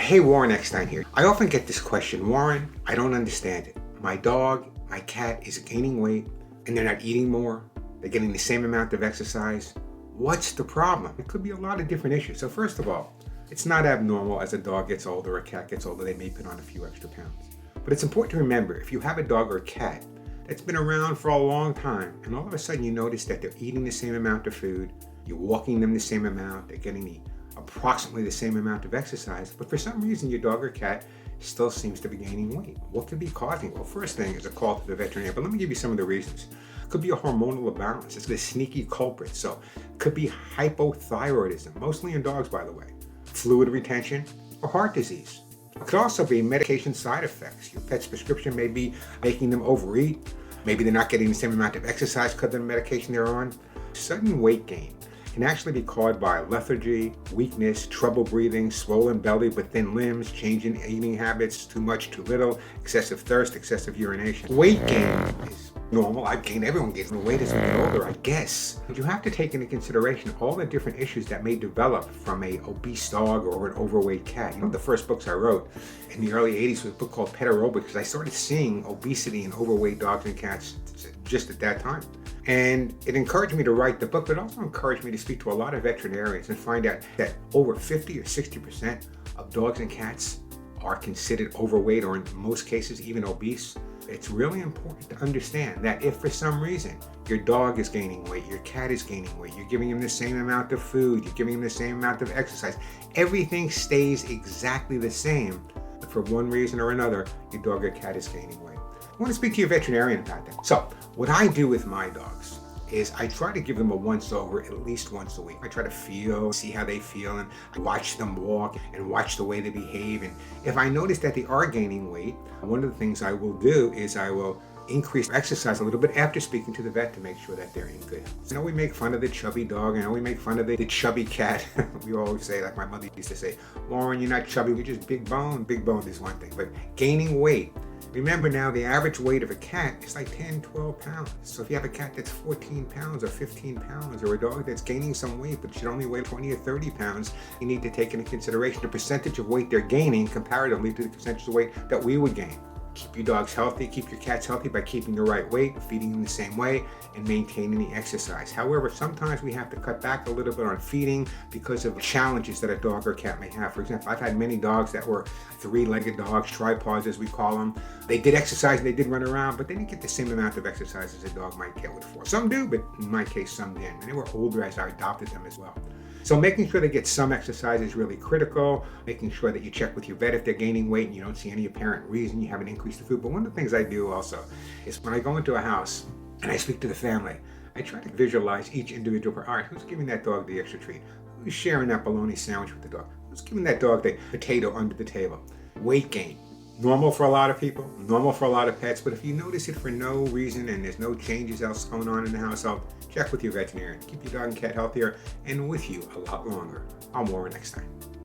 Hey, Warren Eckstein here. I often get this question, Warren, I don't understand it. My dog, my cat is gaining weight and they're not eating more. They're getting the same amount of exercise. What's the problem? It could be a lot of different issues. So first of all, it's not abnormal as a dog gets older or a cat gets older, they may put on a few extra pounds. But it's important to remember, if you have a dog or a cat that's been around for a long time and all of a sudden you notice that they're eating the same amount of food, you're walking them the same amount, they're getting approximately the same amount of exercise, but for some reason your dog or cat still seems to be gaining weight. What could be causing it? Well, first thing is a call to the veterinarian, but let me give you some of the reasons. It could be a hormonal imbalance. It's the sneaky culprit. So it could be hypothyroidism, mostly in dogs, by the way, fluid retention, or heart disease. It could also be medication side effects. Your pet's prescription may be making them overeat. Maybe they're not getting the same amount of exercise because of the medication they're on. Sudden weight gain can actually be caused by lethargy, weakness, trouble breathing, swollen belly but thin limbs, change in eating habits, too much, too little, excessive thirst, excessive urination. Weight gain is normal. Everyone gains weight as we get older, I guess. But you have to take into consideration all the different issues that may develop from a obese dog or an overweight cat. You know, the first books I wrote in the early 80s was a book called Pet Aerobics, because I started seeing obesity in overweight dogs and cats just at that time. And it encouraged me to write the book, but also encouraged me to speak to a lot of veterinarians and find out that over 50 or 60% of dogs and cats are considered overweight, or in most cases even obese. It's really important to understand that if for some reason your dog is gaining weight, your cat is gaining weight, you're giving him the same amount of food, you're giving him the same amount of exercise, everything stays exactly the same, but for one reason or another, your dog or cat is gaining weight. I want to speak to your veterinarian about that. So what I do with my dogs is I try to give them a once over at least once a week. I try to see how they feel, and I watch them walk and watch the way they behave. And if I notice that they are gaining weight, one of the things I will do is I will increase exercise a little bit after speaking to the vet to make sure that they're in good health. I know we make fun of the chubby dog, I know we make fun of the chubby cat. We always say, like my mother used to say, Warren, you're not chubby, you're just big bone. Big bone is one thing, but gaining weight. Remember now, the average weight of a cat is like 10, 12 pounds. So if you have a cat that's 14 pounds or 15 pounds, or a dog that's gaining some weight but should only weigh 20 or 30 pounds, you need to take into consideration the percentage of weight they're gaining comparatively to the percentage of weight that we would gain. Keep your dogs healthy, keep your cats healthy by keeping the right weight, feeding them the same way, and maintaining the exercise. However, sometimes we have to cut back a little bit on feeding because of challenges that a dog or cat may have. For example, I've had many dogs that were three-legged dogs, tripods as we call them. They did exercise and they did run around, but they didn't get the same amount of exercise as a dog might get with four. Some do, but in my case, some didn't. And they were older as I adopted them as well. So making sure they get some exercise is really critical. Making sure that you check with your vet if they're gaining weight and you don't see any apparent reason you haven't increased the food. But one of the things I do also is when I go into a house and I speak to the family, I try to visualize each individual per hour. Who's giving that dog the extra treat? Who's sharing that bologna sandwich with the dog? Who's giving that dog the potato under the table? Weight gain. Normal for a lot of people, normal for a lot of pets, but if you notice it for no reason and there's no changes else going on in the household, check with your veterinarian. Keep your dog and cat healthier and with you a lot longer. I'm Warren Eckstein.